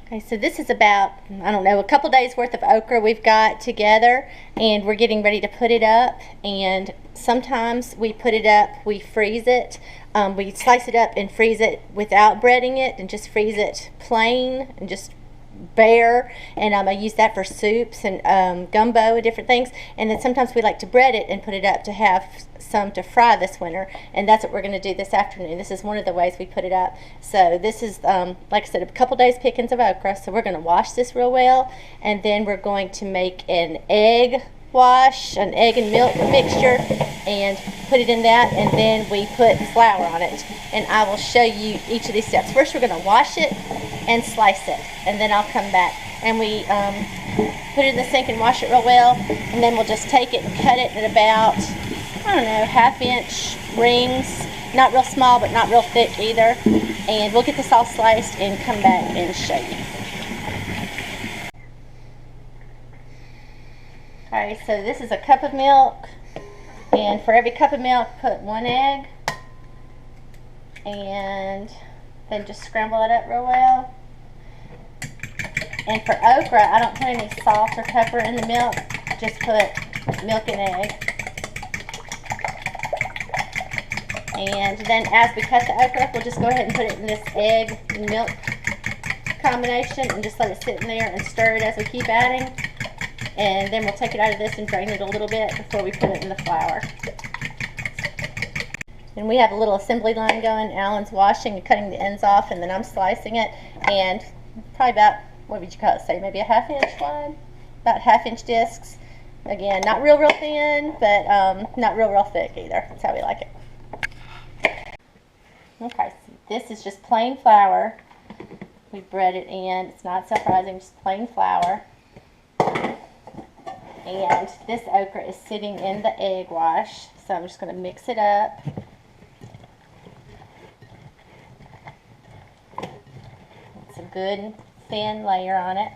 Okay, so this is about, I don't know, a couple days worth of okra we've got together, and we're getting ready to put it up. And sometimes we put it up, we freeze it. We slice it up and freeze it without breading it, and just freeze it plain and just bare. And I use that for soups and gumbo and different things. And then sometimes we like to bread it and put it up to have some to fry this winter, and that's what we're going to do this afternoon. This is one of the ways we put it up. So this is, like I said, a couple days pickings of okra. So we're going to wash this real well, and then we're going to make an egg wash, an egg and milk mixture, and put it in that, and then we put flour on it. And I will show you each of these steps. First we're going to wash it and slice it, and then I'll come back and we put it in the sink and wash it real well, and then we'll just take it and cut it at about, I don't know, 1/2 inch rings, not real small but not real thick either. And we'll get this all sliced and come back and show you. Alright, so this is a cup of milk, and for every cup of milk put 1 egg, and then just scramble it up real well. And for okra, I don't put any salt or pepper in the milk, just put milk and egg. And then as we cut the okra up, we'll just go ahead and put it in this egg and milk combination and just let it sit in there and stir it as we keep adding. And then we'll take it out of this and drain it a little bit before we put it in the flour. And we have a little assembly line going. Alan's washing and cutting the ends off, and then I'm slicing it. And probably about, what would you call it, say maybe a 1/2 inch wide? About 1/2 inch discs. Again, not real thin, but not real thick either. That's how we like it. Okay, so this is just plain flour. We bread it in. It's not surprising, just plain flour. And this okra is sitting in the egg wash, so I'm just going to mix it up. It's a good thin layer on it,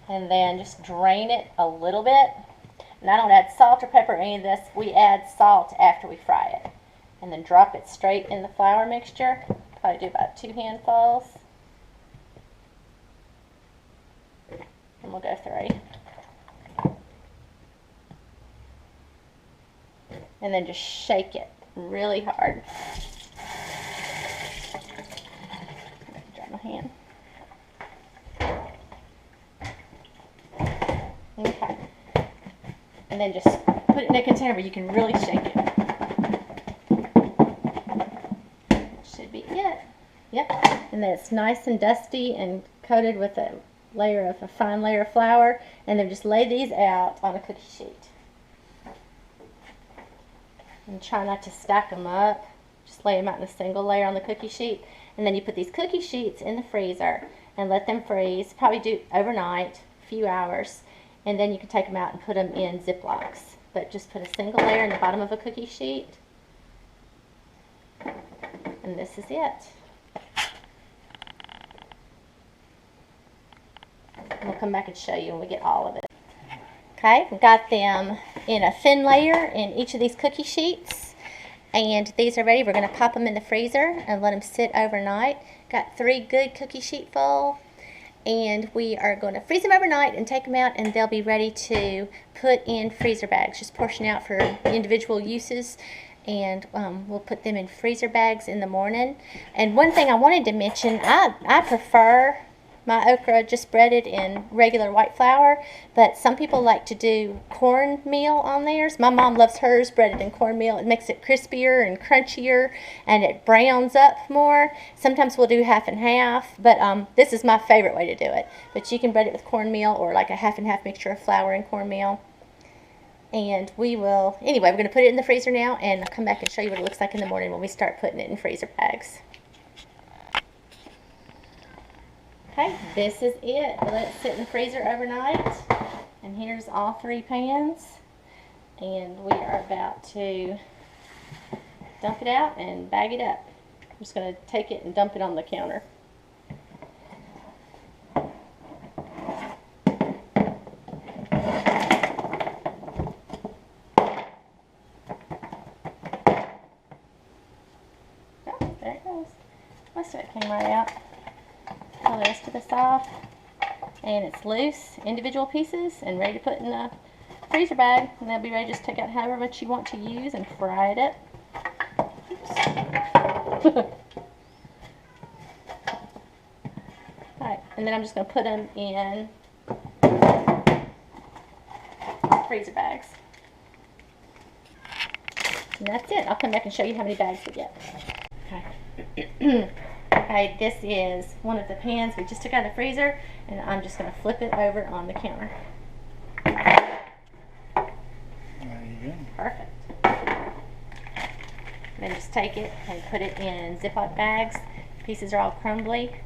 and then just drain it a little bit. And I don't add salt or pepper or any of this. We add salt after we fry it, and then drop it straight in the flour mixture. Probably do about 2 handfuls, and we'll go through. And then just shake it really hard. Drop my hand. Okay. And then just put it in a container where you can really shake it. Should be it. Yep. And then it's nice and dusty and coated with a fine layer of flour. And then just lay these out on a cookie sheet. And try not to stack them up. Just lay them out in a single layer on the cookie sheet. And then you put these cookie sheets in the freezer and let them freeze. Probably do overnight, a few hours. And then you can take them out and put them in Ziplocs. But just put a single layer in the bottom of a cookie sheet. And this is it. And we'll come back and show you when we get all of it. Okay, we've got them in a thin layer in each of these cookie sheets, and these are ready. We're going to pop them in the freezer and let them sit overnight. Got 3 good cookie sheet full, and we are going to freeze them overnight and take them out, and they'll be ready to put in freezer bags. Just portion out for individual uses, and we'll put them in freezer bags in the morning. And one thing I wanted to mention, I prefer my okra just breaded in regular white flour, but some people like to do cornmeal on theirs. My mom loves hers breaded in cornmeal. It makes it crispier and crunchier, and it browns up more. Sometimes we'll do half and half, but this is my favorite way to do it. But you can bread it with cornmeal or like a half and half mixture of flour and cornmeal. And we will, anyway, we're going to put it in the freezer now, and I'll come back and show you what it looks like in the morning when we start putting it in freezer bags. Okay, this is it. Let it sit in the freezer overnight. And here's all 3 pans. And we are about to dump it out and bag it up. I'm just going to take it and dump it on the counter. Oh, there it goes. Most of it came right out. Pull the rest of this off. And it's loose, individual pieces, and ready to put in the freezer bag. And they'll be ready to just take out however much you want to use and fry it up. Alright, and then I'm just going to put them in freezer bags. And that's it. I'll come back and show you how many bags we get. Okay. Okay, this is one of the pans we just took out of the freezer, and I'm just going to flip it over on the counter. There you go. Perfect. Then just take it and put it in Ziploc bags. Pieces are all crumbly,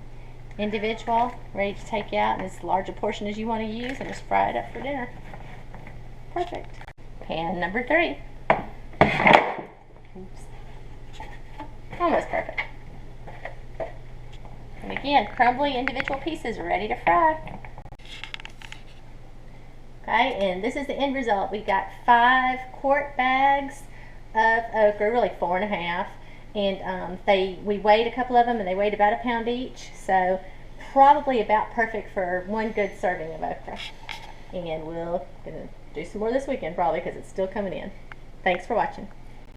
individual, ready to take out in as large a portion as you want to use, and just fry it up for dinner. Perfect. Pan number 3. Oops. Almost perfect. And again, crumbly individual pieces ready to fry. Okay, and this is the end result. We got 5 quart bags of okra, really 4.5, and we weighed a couple of them, and they weighed about 1 pound each, so probably about perfect for one good serving of okra. And we're gonna do some more this weekend probably because it's still coming in. Thanks for watching.